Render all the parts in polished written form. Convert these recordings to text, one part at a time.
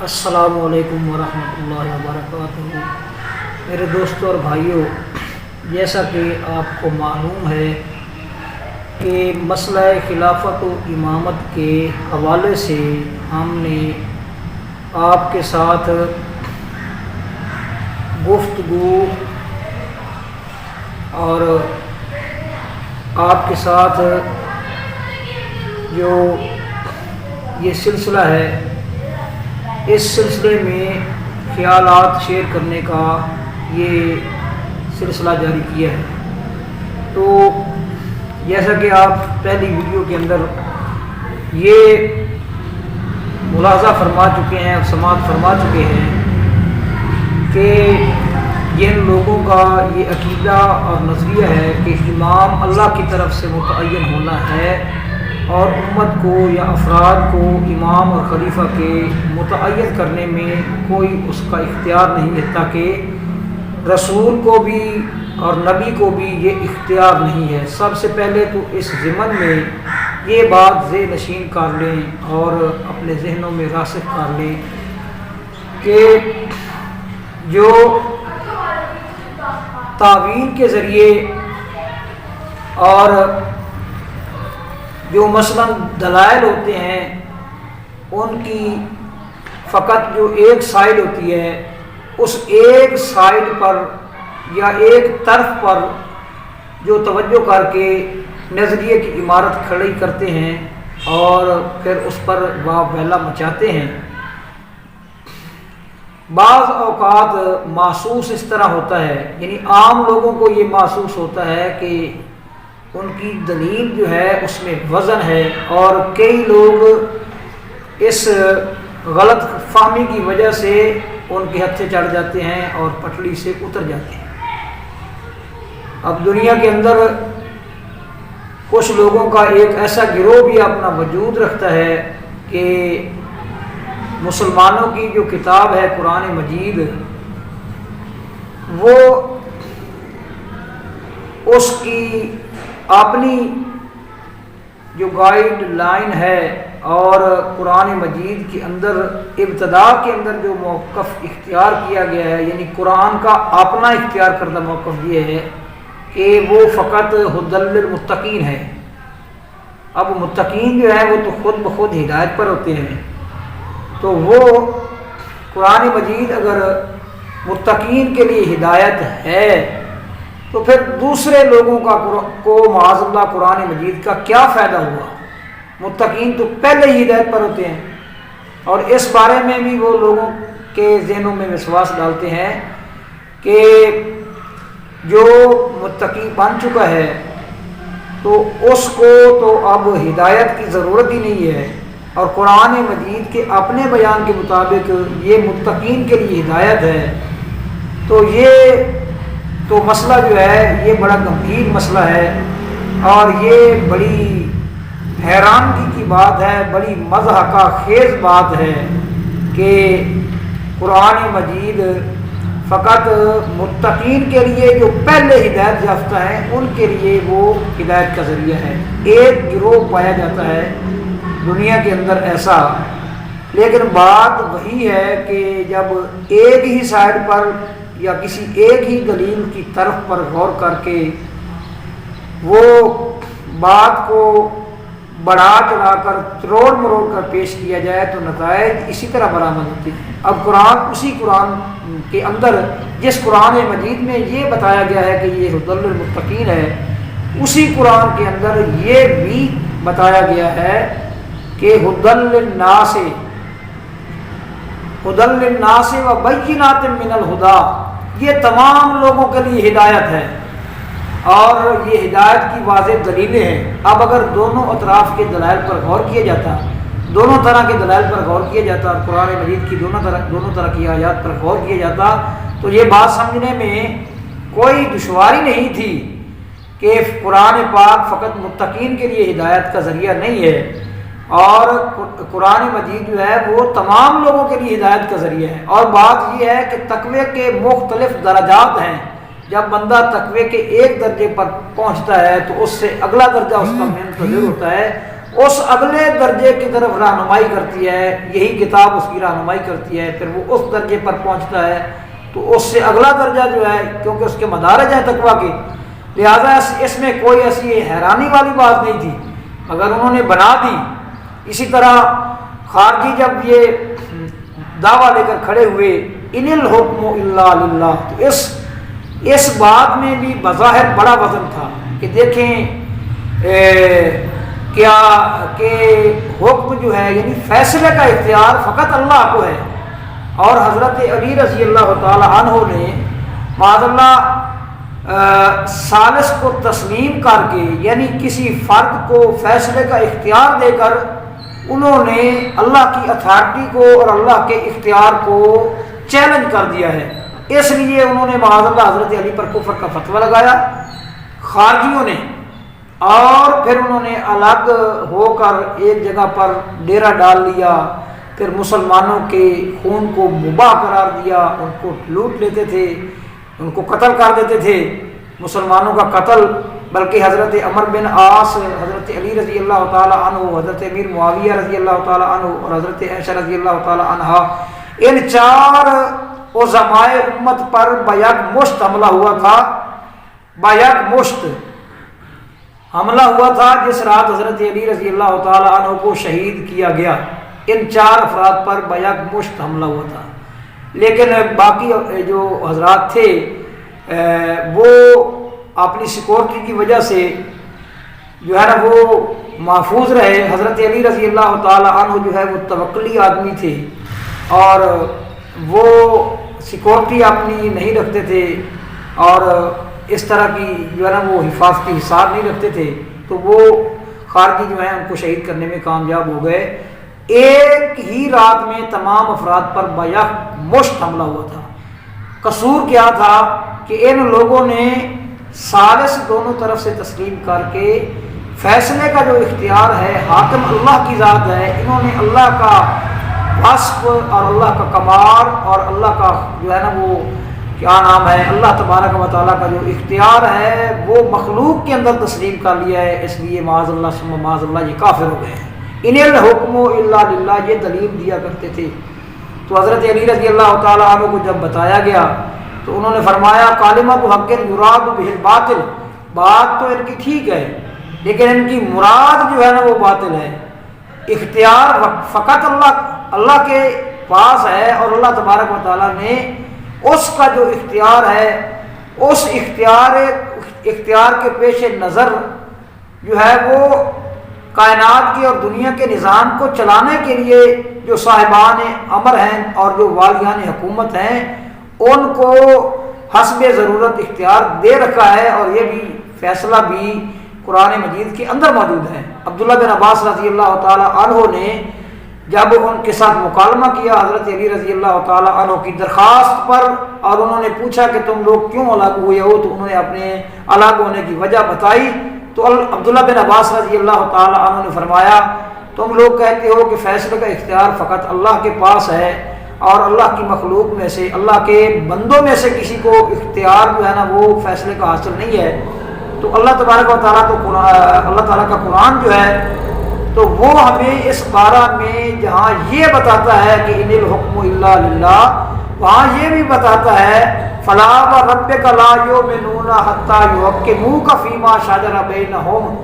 السلام علیکم ورحمۃ اللہ وبرکاتہ۔ میرے دوستوں اور بھائیوں، جیسا کہ آپ کو معلوم ہے کہ مسئلہ خلافت و امامت کے حوالے سے ہم نے آپ کے ساتھ گفتگو اور آپ کے ساتھ جو یہ سلسلہ ہے، اس سلسلے میں خیالات شیئر کرنے کا یہ سلسلہ جاری کیا ہے۔ تو جیسا کہ آپ پہلی ویڈیو کے اندر یہ ملاحظہ فرما چکے ہیں اور سماعت فرما چکے ہیں کہ جن لوگوں کا یہ عقیدہ اور نظریہ ہے کہ امام اللہ کی طرف سے متعین ہونا ہے اور امت کو یا افراد کو امام اور خلیفہ کے متعین کرنے میں کوئی اس کا اختیار نہیں ہے، تاکہ رسول کو بھی اور نبی کو بھی یہ اختیار نہیں ہے۔ سب سے پہلے تو اس ضمن میں یہ بات ذہن نشین کر لیں اور اپنے ذہنوں میں راسخ کر لیں کہ جو تعویل کے ذریعے اور جو مثلا دلائل ہوتے ہیں ان کی فقط جو ایک سائڈ ہوتی ہے، اس ایک سائڈ پر یا ایک طرف پر جو توجہ کر کے نظریے کی عمارت کھڑی کرتے ہیں اور پھر اس پر واہ ویلا مچاتے ہیں۔ بعض اوقات محسوس اس طرح ہوتا ہے، یعنی عام لوگوں کو یہ محسوس ہوتا ہے کہ ان کی دلیل جو ہے اس میں وزن ہے، اور کئی لوگ اس غلط فہمی کی وجہ سے ان کے ہتھے چڑھ جاتے ہیں اور پٹڑی سے اتر جاتے ہیں۔ اب دنیا کے اندر کچھ لوگوں کا ایک ایسا گروہ بھی اپنا وجود رکھتا ہے کہ مسلمانوں کی جو کتاب ہے قرآن مجید، وہ اس کی اپنی جو گائیڈ لائن ہے اور قرآن مجید کے اندر ابتدا کے اندر جو موقف اختیار کیا گیا ہے، یعنی قرآن کا اپنا اختیار کردہ موقف یہ ہے کہ وہ فقط ہدی للمتقین ہے۔ اب متقین جو ہے وہ تو خود بخود ہدایت پر ہوتے ہیں، تو وہ قرآن مجید اگر متقین کے لیے ہدایت ہے تو پھر دوسرے لوگوں کو معاذ اللہ قرآن مجید کا کیا فائدہ ہوا؟ متقین تو پہلے ہی ہدایت پر ہوتے ہیں، اور اس بارے میں بھی وہ لوگوں کے ذہنوں میں وسواس ڈالتے ہیں کہ جو متقی بن چکا ہے تو اس کو تو اب ہدایت کی ضرورت ہی نہیں ہے، اور قرآن مجید کے اپنے بیان کے مطابق یہ متقین کے لیے ہدایت ہے۔ تو یہ تو مسئلہ جو ہے یہ بڑا گمبھیر مسئلہ ہے، اور یہ بڑی حیرانگی کی بات ہے، بڑی مضحکہ خیز بات ہے کہ قرآن مجید فقط متقین کے لیے جو پہلے ہدایت یافتہ ہیں ان کے لیے وہ ہدایت کا ذریعہ ہے۔ ایک گروہ پایا جاتا ہے دنیا کے اندر ایسا، لیکن بات وہی ہے کہ جب ایک ہی سائڈ پر یا کسی ایک ہی دلیل کی طرف پر غور کر کے وہ بات کو بڑھا چڑھا کر تروڑ مروڑ کر پیش کیا جائے تو نتائج اسی طرح برآمد ہوتے ہیں۔ اب اسی قرآن کے اندر جس قرآن مجید میں یہ بتایا گیا ہے کہ یہ ہدی للمتقین ہے، اسی قرآن کے اندر یہ بھی بتایا گیا ہے کہ ہدی للناس وبینات من الہدی، یہ تمام لوگوں کے لیے ہدایت ہے اور یہ ہدایت کی واضح دلیلیں ہیں۔ اب اگر دونوں اطراف کے دلائل پر غور کیا جاتا، دونوں طرح کے دلائل پر غور کیا جاتا اور قرآن مجید کی دونوں طرح کی آیات پر غور کیا جاتا تو یہ بات سمجھنے میں کوئی دشواری نہیں تھی کہ قرآن پاک فقط متقین کے لیے ہدایت کا ذریعہ نہیں ہے، اور قرآن مجید جو ہے وہ تمام لوگوں کے لیے ہدایت کا ذریعہ ہے۔ اور بات یہ ہے کہ تقوی کے مختلف درجات ہیں، جب بندہ تقوی کے ایک درجے پر پہنچتا ہے تو اس سے اگلا درجہ اس کا منتظر ہوتا ہے، اس اگلے درجے کی طرف رہنمائی کرتی ہے، یہی کتاب اس کی رہنمائی کرتی ہے، پھر وہ اس درجے پر پہنچتا ہے تو اس سے اگلا درجہ جو ہے، کیونکہ اس کے مدارج ہیں تقویٰ کے، لہذا اس میں کوئی ایسی حیرانی والی بات نہیں تھی، مگر انہوں نے بنا دی۔ اسی طرح خارجی جب یہ دعویٰ لے کر کھڑے ہوئے ان الحکم الا للہ، تو اس بات میں بھی بظاہر بڑا وزن تھا کہ دیکھیں کیا کہ حکم جو ہے یعنی فیصلے کا اختیار فقط اللہ کو ہے، اور حضرت علی رضی اللہ تعالی عنہ نے معاذ اللہ ثالث کو تسلیم کر کے، یعنی کسی فرد کو فیصلے کا اختیار دے کر انہوں نے اللہ کی اتھارٹی کو اور اللہ کے اختیار کو چیلنج کر دیا ہے۔ اس لیے انہوں نے معاذ اللہ حضرت علی پر کفر کا فتویٰ لگایا خارجیوں نے، اور پھر انہوں نے الگ ہو کر ایک جگہ پر ڈیرا ڈال لیا، پھر مسلمانوں کے خون کو مباح قرار دیا، ان کو لوٹ لیتے تھے، ان کو قتل کر دیتے تھے، مسلمانوں کا قتل، بلکہ حضرت عمر بن عاص، حضرت علی رضی اللہ تعالی عنہ، حضرت امیر معاویہ رضی اللہ تعالی عنہ اور حضرت عائشہ رضی اللہ تعالی عنہا، ان چار عظمائے امت پر بیک مشت حملہ ہوا تھا، بیک مشت حملہ ہوا تھا جس رات حضرت علی رضی اللہ تعالی عنہ کو شہید کیا گیا۔ ان چار افراد پر بیک مشت حملہ ہوا تھا، لیکن باقی جو حضرات تھے وہ اپنی سیکورٹی کی وجہ سے جو ہے نا وہ محفوظ رہے۔ حضرت علی رضی اللہ تعالی عنہ جو ہے وہ توکلی آدمی تھے اور وہ سیکورٹی اپنی نہیں رکھتے تھے اور اس طرح کی جو ہے نا وہ حفاظتی حصار نہیں رکھتے تھے، تو وہ خارجی جو ہیں ان کو شہید کرنے میں کامیاب ہو گئے۔ ایک ہی رات میں تمام افراد پر بیک مشت حملہ ہوا تھا۔ قصور کیا تھا کہ ان لوگوں نے ثالث دونوں طرف سے تسلیم کر کے فیصلے کا جو اختیار ہے حاکم اللہ کی ذات ہے، انہوں نے اللہ کا وصف اور اللہ کا کمال اور اللہ کا جو ہے نا وہ کیا نام ہے اللہ تبارک و تعالیٰ کا جو اختیار ہے وہ مخلوق کے اندر تسلیم کر لیا ہے، اس لیے معاذ اللہ ثم معاذ اللہ یہ کافر ہو گئے ہیں۔ ان الحکم الا للہ یہ دلیل دیا کرتے تھے۔ تو حضرت علی رضی اللہ تعالیٰ عنہ کو جب بتایا گیا تو انہوں نے فرمایا کلمۃ حق یراد بہ الباطل، بات تو ان کی ٹھیک ہے لیکن ان کی مراد جو ہے نا وہ باطل ہے۔ اختیار فقط اللہ کے پاس ہے، اور اللہ تبارک و تعالیٰ نے اس کا جو اختیار ہے اس اختیار کے پیش نظر جو ہے وہ کائنات کے اور دنیا کے نظام کو چلانے کے لیے جو صاحبان امر ہیں اور جو والیان حکومت ہیں ان کو حسب ضرورت اختیار دے رکھا ہے، اور یہ بھی فیصلہ بھی قرآن مجید کے اندر موجود ہے۔ عبداللہ بن عباس رضی اللہ تعالی عنہ نے جب ان کے ساتھ مکالمہ کیا حضرت علی رضی اللہ تعالی عنہ کی درخواست پر، اور انہوں نے پوچھا کہ تم لوگ کیوں الگ ہوئے ہو، تو انہوں نے اپنے الگ ہونے کی وجہ بتائی، تو عبداللہ بن عباس رضی اللہ تعالی عنہ نے فرمایا تم لوگ کہتے ہو کہ فیصلے کا اختیار فقط اللہ کے پاس ہے، اور اللہ کی مخلوق میں سے اللہ کے بندوں میں سے کسی کو اختیار جو ہے نا وہ فیصلے کا حاصل نہیں ہے، تو اللہ تبارک و تعالیٰ اللہ تعالیٰ کا قرآن جو ہے تو وہ ہمیں اس بارہ میں جہاں یہ بتاتا ہے کہ ان الحکم الا للہ، وہاں یہ بھی بتاتا ہے فلا وربک لا یؤمنون حتی یحکموک فیما شجر بینہم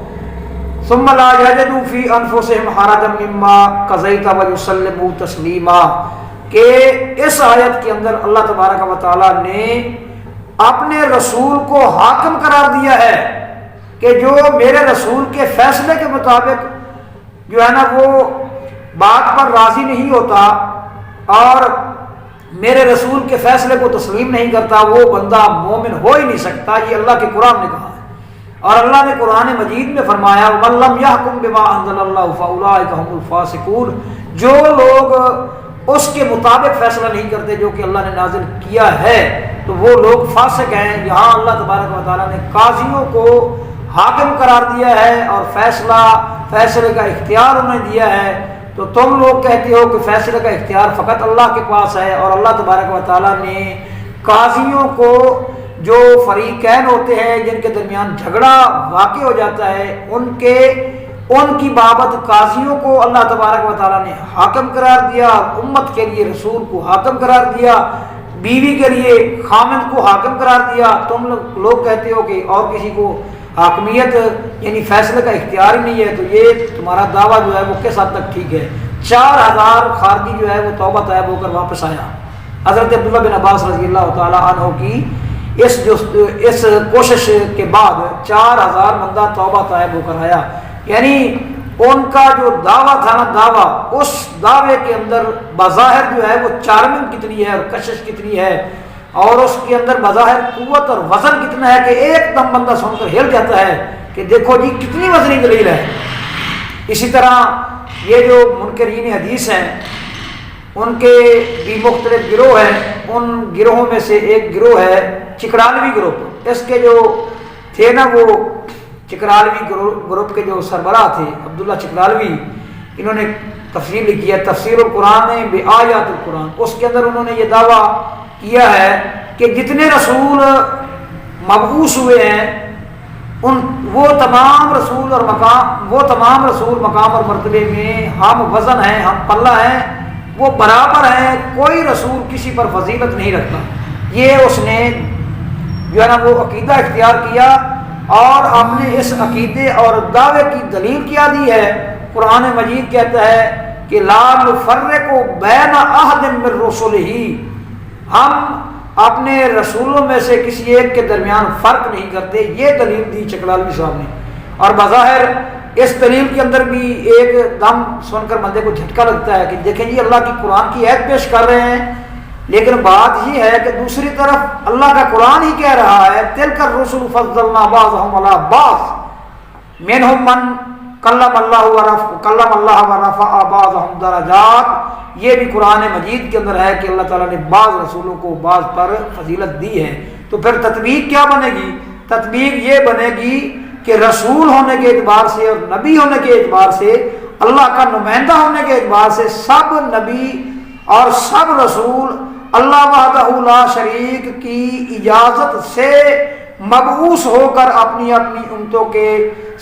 ثم لا یجدوا فی انفسہم حرجا مما قضیت ویسلموا تسلیما، کہ اس آیت کے اندر اللہ تبارک و تعالیٰ نے اپنے رسول کو حاکم قرار دیا ہے کہ جو میرے رسول کے فیصلے کے مطابق جو ہے نا وہ بات پر راضی نہیں ہوتا اور میرے رسول کے فیصلے کو تسلیم نہیں کرتا، وہ بندہ مومن ہو ہی نہیں سکتا۔ یہ اللہ کے قرآن نے کہا ہے، اور اللہ نے قرآن مجید میں فرمایا وَمَن لَّمْ يَحْكُم بِمَا أَنزَلَ اللَّهُ فَأُولَٰئِكَ هُمُ الْفَاسِقُونَ، جو لوگ اس کے مطابق فیصلہ نہیں کرتے جو کہ اللہ نے نازل کیا ہے تو وہ لوگ فاسق ہیں۔ یہاں اللہ تبارک و تعالیٰ نے قاضیوں کو حاکم قرار دیا ہے اور فیصلے کا اختیار انہیں دیا ہے، تو تم لوگ کہتے ہو کہ فیصلے کا اختیار فقط اللہ کے پاس ہے، اور اللہ تبارک و تعالیٰ نے قاضیوں کو جو فریقین ہوتے ہیں جن کے درمیان جھگڑا واقع ہو جاتا ہے ان کے ان کی بابت قاضیوں کو اللہ تبارک و تعالیٰ نے حاکم قرار دیا، امت کے لیے رسول کو حاکم قرار دیا، بیوی کے لیے خامند کو حاکم قرار دیا۔ تم لوگ کہتے ہو کہ اور کسی کو حاکمیت یعنی فیصلے کا اختیار ہی نہیں ہے، تو یہ تمہارا دعویٰ جو ہے وہ کس حد تک ٹھیک ہے؟ 4000 خارجی جو ہے وہ توبہ طیب ہو کر واپس آیا۔ حضرت عبداللہ بن عباس رضی اللہ تعالیٰ عنہ کی اس کوشش کے بعد 4000 بندہ توبہ طیب ہو کر آیا۔ یعنی ان کا جو دعویٰ تھا نا، دعویٰ، اس دعوے کے اندر بظاہر جو ہے وہ چارمنگ کتنی ہے اور کشش کتنی ہے، اور اس کے اندر بظاہر قوت اور وزن کتنا ہے کہ ایک دم بندہ سن کر ہل جاتا ہے کہ دیکھو جی کتنی وزنی دلیل ہے۔ اسی طرح یہ جو منکرین حدیث ہیں ان کے بھی مختلف گروہ ہیں، ان گروہوں میں سے ایک گروہ ہے چکرالوی گروپ۔ اس کے جو تھے نا وہ چکرالوی گروپ کے جو سربراہ تھے عبداللہ چکرالوی، انہوں نے تفسیر لکھی ہے تفسیر القرآن بآیات القرآن۔ اس کے اندر انہوں نے یہ دعویٰ کیا ہے کہ جتنے رسول مبعوث ہوئے ہیں وہ تمام رسول مقام اور مرتبے میں ہم وزن ہیں، ہم پلہ ہیں، وہ برابر ہیں، کوئی رسول کسی پر فضیلت نہیں رکھتا۔ یہ اس نے جو ہے نا وہ عقیدہ اختیار کیا، اور ہم نے اس عقیدے اور دعوے کی دلیل کیا دی ہے۔ قرآن مجید کہتا ہے کہ لا نفرق بین احد من رسلہ، ہم اپنے رسولوں میں سے کسی ایک کے درمیان فرق نہیں کرتے۔ یہ دلیل دی چکرالوی صاحب نے، اور بظاہر اس دلیل کے اندر بھی ایک دم سن کر بندے کو جھٹکا لگتا ہے کہ دیکھیں جی اللہ کی قرآن کی عہد پیش کر رہے ہیں، لیکن بات یہ ہے کہ دوسری طرف اللہ کا قرآن ہی کہہ رہا ہے تلک الرسل فضلنا بعضهم علی بعض منهم من کلم اللہ ورفع بعضهم درجات۔ یہ بھی قرآن مجید کے اندر ہے کہ اللہ تعالیٰ نے بعض رسولوں کو بعض پر فضیلت دی ہے۔ تو پھر تطبیق کیا بنے گی؟ تطبیق یہ بنے گی کہ رسول ہونے کے اعتبار سے اور نبی ہونے کے اعتبار سے، اللہ کا نمائندہ ہونے کے اعتبار سے سب نبی اور سب رسول اللہ وحدہ لا شریک کی اجازت سے مبعوث ہو کر اپنی اپنی امتوں کے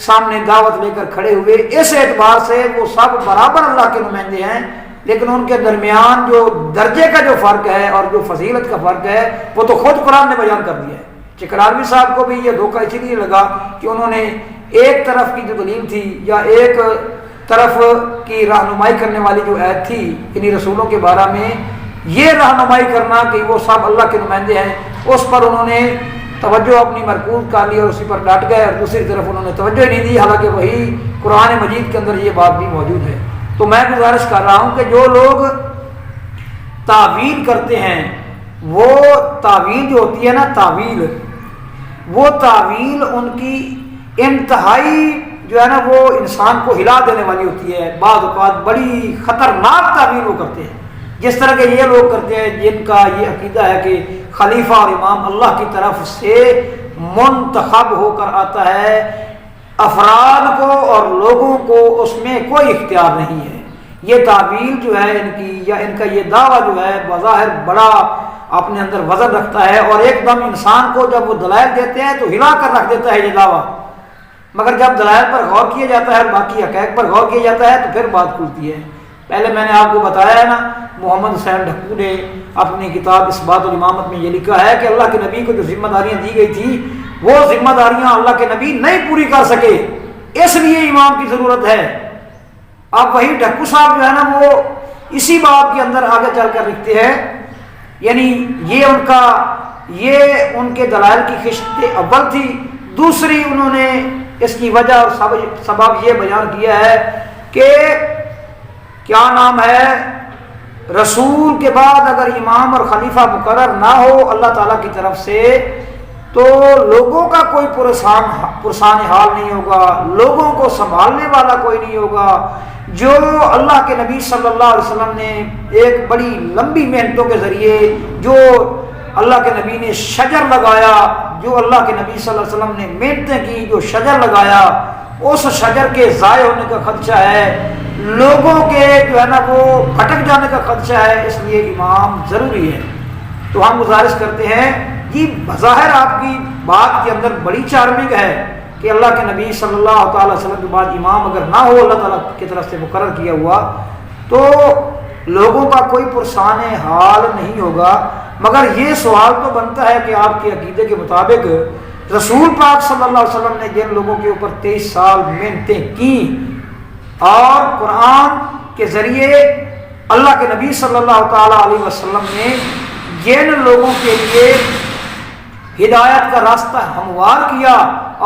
سامنے دعوت لے کر کھڑے ہوئے۔ اس اعتبار سے وہ سب برابر اللہ کے نمائندے ہیں، لیکن ان کے درمیان جو درجے کا جو فرق ہے اور جو فضیلت کا فرق ہے وہ تو خود قرآن نے بیان کر دیا ہے۔ چکرالوی صاحب کو بھی یہ دھوکہ اسی لیے لگا کہ انہوں نے ایک طرف کی جو دلیل تھی یا ایک طرف کی رہنمائی کرنے والی جو آیت تھی انہی رسولوں کے بارے میں، یہ رہنمائی کرنا کہ وہ سب اللہ کے نمائندے ہیں، اس پر انہوں نے توجہ اپنی مرکوز کر لی اور اسی پر ڈٹ گئے، اور دوسری طرف انہوں نے توجہ نہیں دی، حالانکہ وہی قرآن مجید کے اندر یہ بات بھی موجود ہے۔ تو میں گزارش کر رہا ہوں کہ جو لوگ تعویل کرتے ہیں، وہ تعویل جو ہوتی ہے نا، وہ تعویل ان کی انتہائی جو ہے نا وہ انسان کو ہلا دینے والی ہوتی ہے۔ بعض اوقات بڑی خطرناک تعویل وہ کرتے ہیں، جس طرح کہ یہ لوگ کرتے ہیں جن کا یہ عقیدہ ہے کہ خلیفہ اور امام اللہ کی طرف سے منتخب ہو کر آتا ہے، افراد کو اور لوگوں کو اس میں کوئی اختیار نہیں ہے۔ یہ تعویل جو ہے ان کی یا ان کا یہ دعویٰ جو ہے بظاہر بڑا اپنے اندر وزن رکھتا ہے، اور ایک دم انسان کو جب وہ دلائل دیتے ہیں تو ہلا کر رکھ دیتا ہے یہ دعویٰ، مگر جب دلائل پر غور کیا جاتا ہے اور باقی حقائق پر غور کیا جاتا ہے تو پھر بات کھلتی ہے۔ پہلے میں نے آپ کو بتایا ہے نا، محمد حسین ڈھکو نے اپنی کتاب اثبات الامامت میں یہ لکھا ہے کہ اللہ کے نبی کو جو ذمہ داریاں دی گئی تھی وہ ذمہ داریاں اللہ کے نبی نہیں پوری کر سکے، اس لیے امام کی ضرورت ہے۔ اب وہی ڈھکو صاحب جو ہے نا وہ اسی بات کے اندر آگے چل کر لکھتے ہیں، یعنی یہ ان کے دلائل کی خشت اول تھی۔ دوسری انہوں نے اس کی وجہ اور سبب یہ بیان کیا ہے کہ کیا نام ہے، رسول کے بعد اگر امام اور خلیفہ مقرر نہ ہو اللہ تعالیٰ کی طرف سے تو لوگوں کا کوئی پرسان حال نہیں ہوگا، لوگوں کو سنبھالنے والا کوئی نہیں ہوگا۔ جو اللہ کے نبی صلی اللہ علیہ وسلم نے ایک بڑی لمبی محنتوں کے ذریعے جو اللہ کے نبی نے شجر لگایا، جو اللہ کے نبی صلی اللہ علیہ وسلم نے محنتیں کی، جو شجر لگایا، اس شجر کے ضائع ہونے کا خدشہ ہے، لوگوں کے جو ہے نا وہ بھٹک جانے کا خدشہ ہے، اس لیے امام ضروری ہے۔ تو ہم گزارش کرتے ہیں کہ بظاہر آپ کی بات کے اندر بڑی چارمنگ ہے، کہ اللہ کے نبی صلی اللہ تعالی وسلم کے بعد امام اگر نہ ہو اللہ تعالیٰ کی طرف سے مقرر کیا ہوا تو لوگوں کا کوئی پرسان حال نہیں ہوگا. مگر یہ سوال تو بنتا ہے کہ آپ کے عقیدے کے مطابق رسول پاک صلی اللہ علیہ وسلم نے جن لوگوں کے اوپر 23 سال محنتیں کی اور قرآن کے ذریعے اللہ کے نبی صلی اللہ تعالیٰ علیہ وسلم نے جن لوگوں کے لیے ہدایت کا راستہ ہموار کیا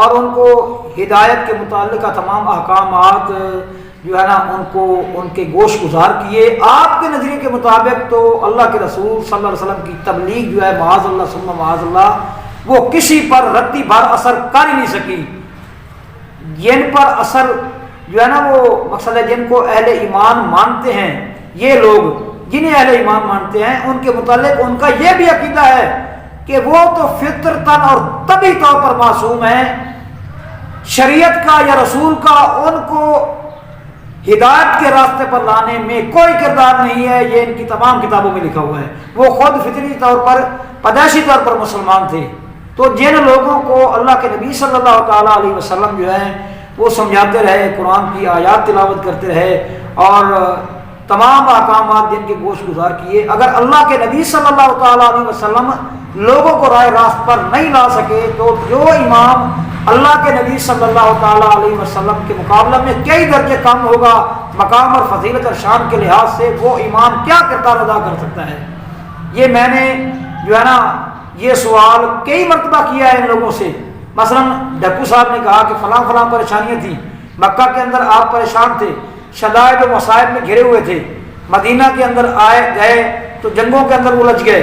اور ان کو ہدایت کے متعلقہ تمام احکامات جو ہے نا ان کے گوش گزار کیے، آپ کے نظریے کے مطابق تو اللہ کے رسول صلی اللہ علیہ وسلم کی تبلیغ جو ہے معاذ اللہ ثم معاذ اللہ وہ کسی پر رتی بھر اثر کر ہی نہیں سکی. جن پر اثر جو ہے نا وہ مقصد ہے جن کو اہل ایمان مانتے ہیں، یہ لوگ جنہیں اہل ایمان مانتے ہیں ان کے متعلق ان کا یہ بھی عقیدہ ہے کہ وہ تو فطرتاً اور طبی طور پر معصوم ہیں، شریعت کا یا رسول کا ان کو ہدایت کے راستے پر لانے میں کوئی کردار نہیں ہے. یہ ان کی تمام کتابوں میں لکھا ہوا ہے. وہ خود فطری طور پر پیدائشی طور پر مسلمان تھے. تو جن لوگوں کو اللہ کے نبی صلی اللہ تعالیٰ علیہ وسلم جو ہیں وہ سمجھاتے رہے، قرآن کی آیات تلاوت کرتے رہے اور تمام احکامات جن کے گوش گزار کیے، اگر اللہ کے نبی صلی اللہ تعالیٰ علیہ وسلم لوگوں کو رائے راست پر نہیں لا سکے تو جو امام اللہ کے نبی صلی اللہ تعالیٰ علیہ وسلم کے مقابلہ میں کئی درجے کم ہوگا مقام اور فضیلت اور شان کے لحاظ سے، وہ امام کیا کردار ادا کر سکتا ہے؟ یہ میں نے جو ہے نا یہ سوال کئی مرتبہ کیا ہے ان لوگوں سے. مثلا ڈھکو صاحب نے کہا کہ فلاں فلاں پریشانیاں تھیں، مکہ کے اندر آپ پریشان تھے، شدائد و مصائب میں گھرے ہوئے تھے، مدینہ کے اندر آئے گئے تو جنگوں کے اندر الجھ گئے،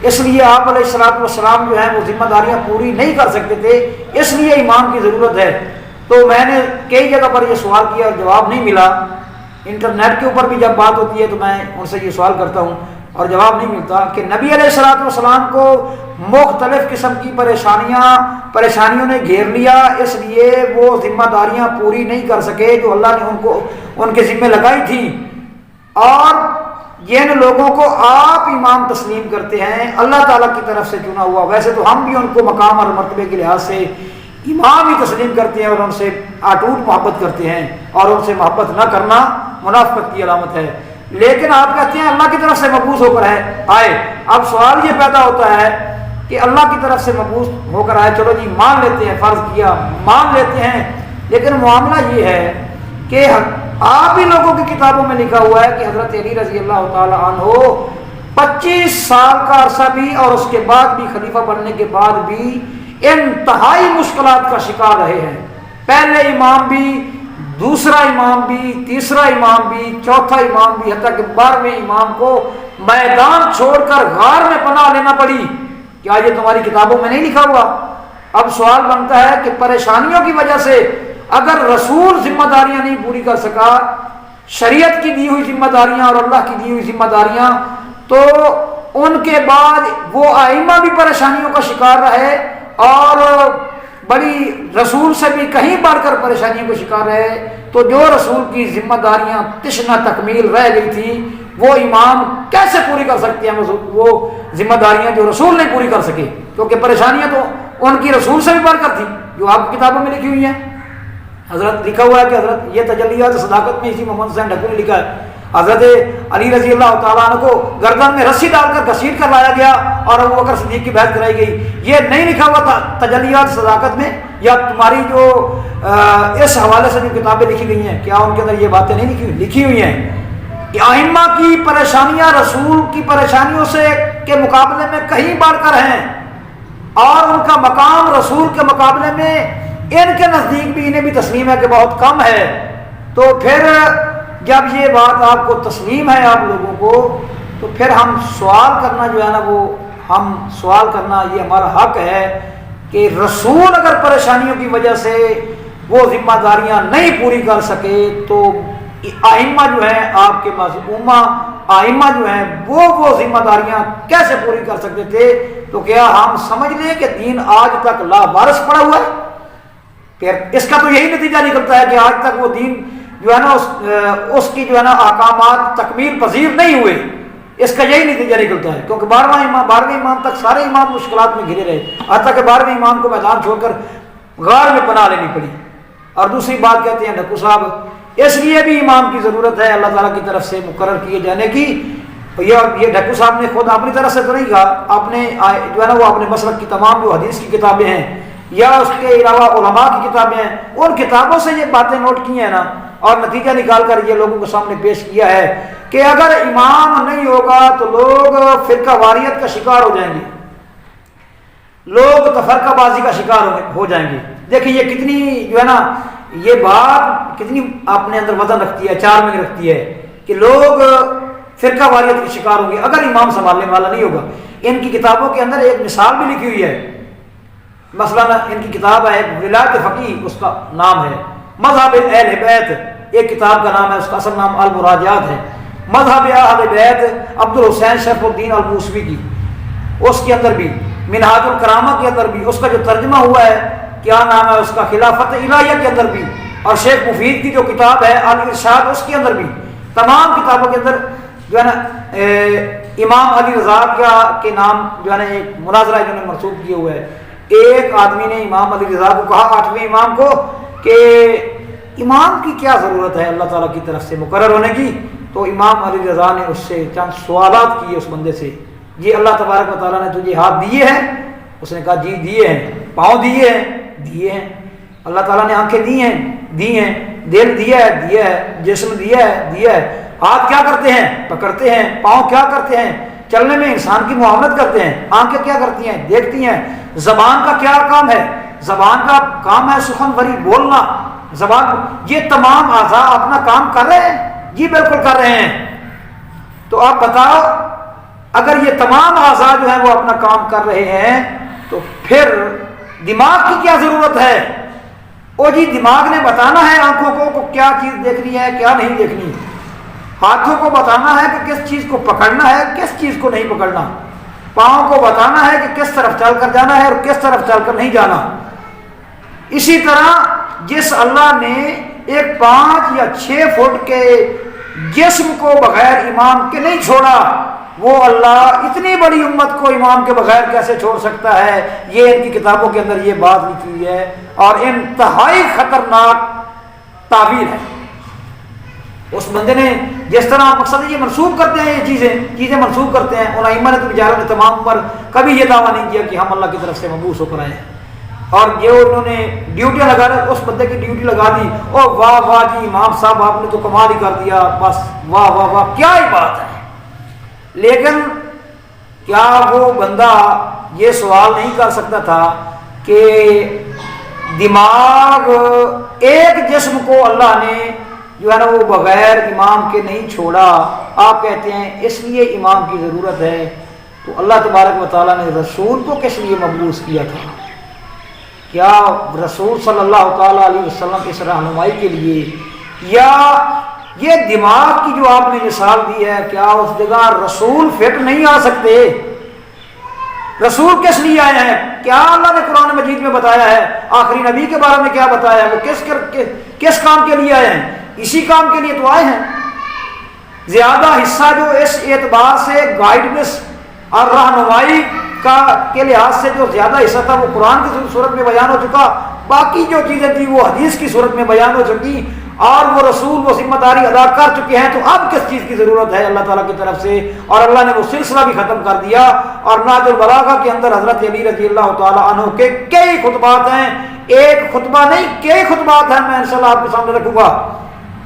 اس لیے آپ علیہ الصلوۃ والسلام جو ہیں وہ ذمہ داریاں پوری نہیں کر سکتے تھے، اس لیے امام کی ضرورت ہے. تو میں نے کئی جگہ پر یہ سوال کیا اور جواب نہیں ملا. انٹرنیٹ کے اوپر بھی جب بات ہوتی ہے تو میں ان سے یہ سوال کرتا ہوں اور جواب نہیں ملتا کہ نبی علیہ الصلوۃ والسلام کو مختلف قسم کی پریشانیوں نے گھیر لیا، اس لیے وہ ذمہ داریاں پوری نہیں کر سکے جو اللہ نے ان کے ذمہ لگائی تھی. اور جن لوگوں کو آپ امام تسلیم کرتے ہیں اللہ تعالیٰ کی طرف سے چنا ہوا، ویسے تو ہم بھی ان کو مقام اور مرتبے کے لحاظ سے امام ہی تسلیم کرتے ہیں اور ان سے اٹوٹ محبت کرتے ہیں، اور ان سے محبت نہ کرنا منافقت کی علامت ہے. لیکن آپ کہتے ہیں اللہ کی طرف سے مبعوث ہو کر آئے. اب سوال یہ پیدا ہوتا ہے کہ اللہ کی طرف سے مبعوث ہو کر آئے، چلو جی مان لیتے ہیں، فرض کیا مان لیتے ہیں، لیکن معاملہ یہ ہے کہ آپ ہی لوگوں کی کتابوں میں لکھا ہوا ہے کہ حضرت علی رضی اللہ تعالی عنہ 25 سال کا عرصہ بھی اور اس کے بعد بھی خلیفہ بننے کے بعد بھی انتہائی مشکلات کا شکار رہے ہیں. پہلے امام بھی، دوسرا امام بھی، تیسرا امام بھی، چوتھا امام بھی، حتیٰ کہ 12ویں امام کو میدان چھوڑ کر غار میں پناہ لینا پڑی. کیا یہ تمہاری کتابوں میں نہیں لکھا ہوا؟ اب سوال بنتا ہے کہ پریشانیوں کی وجہ سے اگر رسول ذمہ داریاں نہیں پوری کر سکا، شریعت کی دی ہوئی ذمہ داریاں اور اللہ کی دی ہوئی ذمہ داریاں، تو ان کے بعد وہ ائمہ بھی پریشانیوں کا شکار رہے اور بڑی رسول سے بھی کہیں بڑھ کر پریشانیوں کا شکار رہے. تو جو رسول کی ذمہ داریاں تشنہ تکمیل رہ گئی تھی وہ امام کیسے پوری کر سکتے ہیں وہ ذمہ داریاں جو رسول نہیں پوری کر سکے؟ کیونکہ پریشانیاں تو ان کی رسول سے بھی بڑھ کر تھی جو آپ کی کتابوں میں لکھی ہوئی ہیں. حضرت لکھا ہوا ہے کہ حضرت یہ تجلیات صداقت میں اسی محمد حسین ڈھکو نے لکھا ہے، حضرت علی رضی اللہ تعالیٰ عنہ کو گردن میں رسی ڈال کر گھسیٹ کر لایا گیا اور ابو بکر صدیق کی بیعت کرائی گئی. یہ نہیں لکھا ہوا تھا تجلیات صداقت میں؟ یا تمہاری جو اس حوالے سے جو کتابیں لکھی گئی ہیں کیا ان کے اندر یہ باتیں نہیں لکھی ہوئی ہیں کہ ائمہ کی پریشانیاں رسول کی پریشانیوں سے کے مقابلے میں کہیں بڑھ کر ہیں اور ان کا مقام رسول کے مقابلے میں ان کے نزدیک بھی انہیں بھی تسلیم ہے کہ بہت کم ہے؟ تو پھر جب یہ بات آپ کو تسلیم ہے آپ لوگوں کو، تو پھر ہم سوال کرنا جو ہے نا وہ ہم سوال کرنا یہ ہمارا حق ہے کہ رسول اگر پریشانیوں کی وجہ سے وہ ذمہ داریاں نہیں پوری کر سکے تو ائمہ جو ہیں آپ کے معصومہ ائمہ جو ہیں وہ ذمہ داریاں کیسے پوری کر سکتے تھے؟ تو کیا ہم سمجھ لیں کہ دین آج تک لاوارث پڑا ہوا ہے؟ پھر اس کا تو یہی نتیجہ نکلتا ہے کہ آج تک وہ دین جو ہے نا اس کی جو ہے نا احکامات تکمیل پذیر نہیں ہوئے. اس کا یہی نتیجہ نکلتا ہے کیونکہ 12ویں امام تک سارے امام مشکلات میں گھرے رہے، حتیٰ کہ 12ویں امام کو میدان چھوڑ کر غار میں پناہ لینی پڑی۔ اور دوسری بات کہتے ہیں ڈھکو صاحب اس لیے بھی امام کی ضرورت ہے اللہ تعالیٰ کی طرف سے مقرر کیے جانے کی۔ یہ ڈھکو صاحب نے خود اپنی طرف سے تو نہیں کہا، آپ نے جو ہے نا وہ اپنے مسلک کی تمام جو حدیث کی کتابیں ہیں یا اس کے علاوہ علماء کی کتابیں ہیں ان کتابوں سے یہ باتیں نوٹ کی ہیں نا، اور نتیجہ نکال کر یہ لوگوں کے سامنے پیش کیا ہے کہ اگر امام نہیں ہوگا تو لوگ فرقہ واریت کا شکار ہو جائیں گے، لوگ تفرقہ بازی کا شکار ہو جائیں گے۔ دیکھیں یہ کتنی جو ہے نا یہ بات کتنی اپنے اندر وزن رکھتی ہے، چار میں رکھتی ہے کہ لوگ فرقہ واریت کے شکار ہوں گے اگر امام سنبھالنے والا نہیں ہوگا۔ ان کی کتابوں کے اندر ایک مثال بھی لکھی ہوئی ہے، مثلا ان کی کتاب ہے ولایت فقیہ، اس کا نام ہے مذہب اہل بیت، ایک کتاب کا نام ہے، اس کا اصل نام المراجعات ہے، مذہب اہل بیت عبد الحسین شرف الدین الموسوی کی، اس کے اندر بھی منہاج الکرامہ کے اندر بھی اس کا جو ترجمہ ہوا ہے کیا نام ہے اس کا خلافت الہیہ کے اندر بھی، اور شیخ مفید کی جو کتاب ہے الارشاد اس کے اندر بھی، تمام کتابوں کے اندر جو ہے نا امام علی رضا کے نام جو ہے نا ایک مناظرہ انہوں نے منسوخ کیے ہوئے ہے۔ ایک آدمی نے امام علی رضا کو کہا، 8ویں امام کو، کہ امام کی کیا ضرورت ہے اللہ تعالیٰ کی طرف سے مقرر ہونے کی؟ تو امام علی رضا نے اس سے چند سوالات کیے اس بندے سے، جی اللہ تبارک و تعالیٰ نے تجھے ہاتھ دیے ہیں؟ اس نے کہا جی دیے ہیں۔ پاؤں دیے ہیں؟ دیے ہیں۔ اللہ تعالیٰ نے آنکھیں دی ہیں؟ دی ہیں۔ دل دیا ہے؟ دیا ہے۔ جسم دیا ہے؟ دیا ہے۔ ہاتھ کیا کرتے ہیں؟ پکڑتے ہیں۔ پاؤں کیا کرتے ہیں؟ چلنے میں انسان کی معاونت کرتے ہیں۔ آنکھیں کیا کرتی ہیں؟ دیکھتی ہیں۔ زبان کا کیا کام ہے؟ زبان کا کام ہے سخن بھری بولنا۔ زبان، یہ تمام اعضاء اپنا کام کر رہے ہیں؟ جی بالکل کر رہے ہیں۔ تو آپ بتاؤ اگر یہ تمام اعضاء جو ہیں وہ اپنا کام کر رہے ہیں تو پھر دماغ کی کیا ضرورت ہے؟ او جی دماغ نے بتانا ہے آنکھوں کو کیا چیز دیکھنی ہے کیا نہیں دیکھنی، ہاتھوں کو بتانا ہے کہ کس چیز کو پکڑنا ہے کس چیز کو نہیں پکڑنا، پاؤں کو بتانا ہے کہ کس طرف چل کر جانا ہے اور کس طرف چل کر نہیں جانا۔ اسی طرح جس اللہ نے ایک 5 یا 6 فٹ کے جسم کو بغیر امام کے نہیں چھوڑا، وہ اللہ اتنی بڑی امت کو امام کے بغیر کیسے چھوڑ سکتا ہے؟ یہ ان کی کتابوں کے اندر یہ بات لکھی ہوئی ہے، اور انتہائی خطرناک تعبیر ہے۔ اس بندے نے جس طرح مقصد یہ منسوخ کرتے ہیں، یہ چیزیں منسوخ کرتے ہیں، ان ائمہ نے تو بیچاروں نے تمام عمر کبھی یہ دعویٰ نہیں کیا کہ ہم اللہ کی طرف سے مبعوث ہو کر آئے ہیں، اور جو انہوں نے ڈیوٹیاں لگا رہے اس بندے کی ڈیوٹی لگا دی، او واہ واہ جی امام صاحب آپ نے تو کمال ہی کر دیا، بس واہ واہ واہ کیا ہی بات ہے۔ لیکن کیا وہ بندہ یہ سوال نہیں کر سکتا تھا کہ دماغ ایک جسم کو اللہ نے جو ہے نا وہ بغیر امام کے نہیں چھوڑا؟ آپ کہتے ہیں اس لیے امام کی ضرورت ہے، تو اللہ تبارک و تعالیٰ نے رسول کو کس لیے مبعوث کیا تھا؟ کیا رسول صلی اللہ تعالیٰ علیہ وسلم اس رہنمائی کے لیے، یا یہ دماغ کی جو آپ نے مثال دی ہے کیا اس جگہ رسول فٹ نہیں آ سکتے؟ رسول کس لیے آئے ہیں؟ کیا اللہ نے قرآن مجید میں بتایا ہے؟ آخری نبی کے بارے میں کیا بتایا ہے؟ وہ کس کام کے لیے آئے ہیں؟ اسی کام کے لیے تو آئے ہیں۔ زیادہ حصہ جو اس اعتبار سے گائیڈنس اور رہنمائی کے لحاظ سے جو زیادہ حصہ تھا وہ قرآن کی صورت میں بیان ہو چکا، باقی جو چیزیں تھی وہ حدیث کی صورت میں بیان ہو چکی، اور وہ رسول وہ ذمہ داری ادا کر چکے ہیں۔ تو اب کس چیز کی ضرورت ہے اللہ تعالیٰ کی طرف سے؟ اور اللہ نے وہ سلسلہ بھی ختم کر دیا، اور نہج البلاغہ کے اندر حضرت علی رضی اللہ تعالیٰ عنہ کے کئی خطبات ہیں، ایک خطبہ نہیں کئی خطبات ہیں، میں انشاءاللہ آپ کے سامنے رکھوں گا،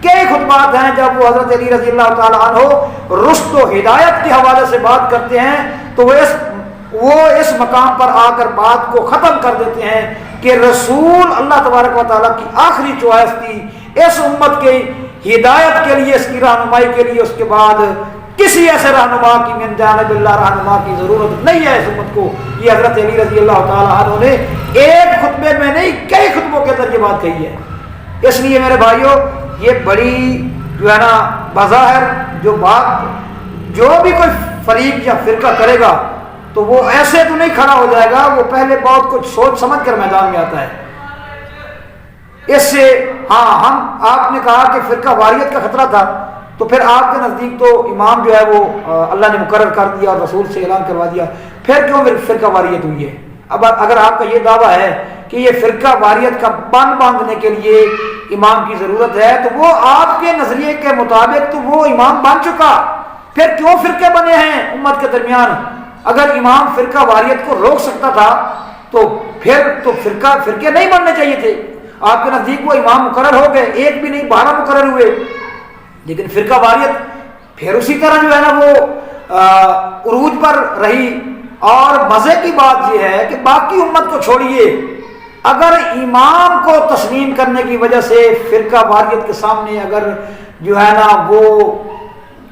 کئی خطبات ہیں جب وہ حضرت علی رضی اللہ تعالیٰ عنہ رشد و ہدایت کے حوالے سے بات کرتے ہیں تو وہ اس مقام پر آ کر بات کو ختم کر دیتے ہیں کہ رسول اللہ تبارک و تعالیٰ کی آخری چوائس تھی اس امت کے ہدایت کے لیے، اس کی رہنمائی کے لیے، اس کے بعد کسی ایسے رہنما کی من جانب اللہ رہنما کی ضرورت نہیں ہے اس امت کو۔ یہ حضرت علی رضی اللہ تعالیٰ عنہ نے ایک خطبے میں نہیں کئی خطبوں کے اندر یہ بات کہی ہے۔ اس لیے میرے بھائیوں یہ بڑی جو ہے نا بظاہر جو بات جو بھی کوئی فریق یا فرقہ کرے گا تو وہ ایسے تو نہیں کھڑا ہو جائے گا، وہ پہلے بہت کچھ سوچ سمجھ کر میدان میں آتا ہے۔ اس سے ہاں آپ نے کہا کہ فرقہ واریت کا خطرہ تھا، تو پھر آپ کے نزدیک تو امام جو ہے وہ اللہ نے مقرر کر دیا اور رسول سے اعلان کروا دیا، پھر کیوں فرقہ واریت ہوئی ہے؟ اب اگر آپ کا یہ دعویٰ ہے کہ یہ فرقہ واریت کا بند باندھنے کے لیے امام کی ضرورت ہے، تو وہ آپ کے نظریے کے مطابق تو وہ امام بن چکا، پھر کیوں فرقے بنے ہیں امت کے درمیان؟ اگر امام فرقہ واریت کو روک سکتا تھا تو پھر تو فرقے نہیں بننے چاہیے تھے۔ آپ کے نزدیک وہ امام مقرر ہو گئے، ایک بھی نہیں 12 مقرر ہوئے، لیکن فرقہ واریت پھر اسی طرح جو ہے نا وہ عروج پر رہی۔ اور مزے کی بات یہ ہے کہ باقی امت کو چھوڑیے، اگر امام کو تسلیم کرنے کی وجہ سے فرقہ واریت کے سامنے اگر جو ہے نا وہ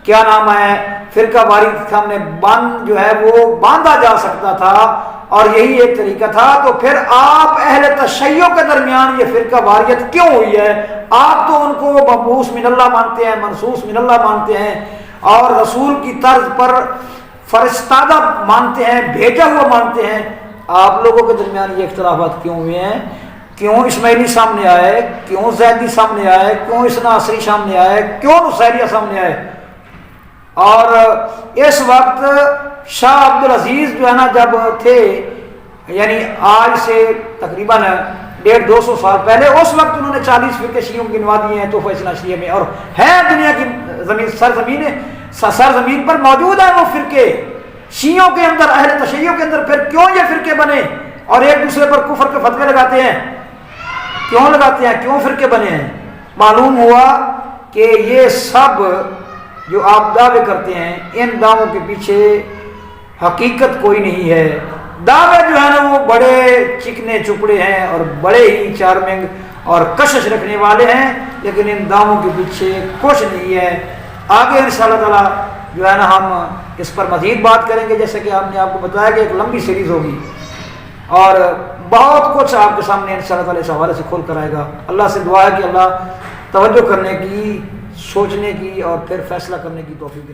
کیا نام ہے فرقہ واریت کے سامنے بند جو ہے وہ باندھا جا سکتا تھا اور یہی ایک طریقہ تھا، تو پھر آپ اہل تشیع کے درمیان یہ فرقہ واریت کیوں ہوئی ہے؟ آپ تو ان کو مبعوث من اللہ مانتے ہیں، منصوص من اللہ مانتے ہیں، اور رسول کی طرز پر فرستادہ مانتے ہیں، بھیجا ہوا مانتے ہیں۔ آپ لوگوں کے درمیان یہ اختلافات کیوں ہوئے ہیں؟ کیوں اسماعیلی سامنے آئے، کیوں زیدی سامنے آئے، کیوں اثنا عصری سامنے آئے، کیوں نصیریہ سامنے آئے؟ اور اس وقت شاہ عبدالعزیز جو ہے نا جب تھے، یعنی آج سے تقریباً 150-200 سال پہلے، اس وقت انہوں نے 40 فرقے شیعوں گنوا دیے ہیں تحفہ اثنا عشریہ میں، اور ہے دنیا کی سرزمین پر موجود ہیں وہ فرقے شیعوں کے اندر، اہل تشیع کے اندر۔ پھر کیوں یہ فرقے بنے اور ایک دوسرے پر کفر کے فتوے لگاتے ہیں؟ کیوں لگاتے ہیں؟ کیوں فرقے بنے ہیں؟ معلوم ہوا کہ یہ سب جو آپ دعوے کرتے ہیں، ان دعووں کے پیچھے حقیقت کوئی نہیں ہے۔ دعوے جو ہے نا وہ بڑے چکنے چپڑے ہیں اور بڑے ہی چارمنگ اور کشش رکھنے والے ہیں، لیکن ان دعووں کے پیچھے کچھ نہیں ہے۔ آگے انشاءاللہ تعالی جو ہے نا ہم اس پر مزید بات کریں گے، جیسے کہ ہم نے آپ کو بتایا کہ ایک لمبی سیریز ہوگی اور بہت کچھ آپ کے سامنے انشاءاللہ تعالی اس حوالے سے کھول کر آئے گا۔ اللہ سے دعا ہے کہ اللہ توجہ کرنے کی، سوچنے کی اور پھر فیصلہ کرنے کی توفیق دے۔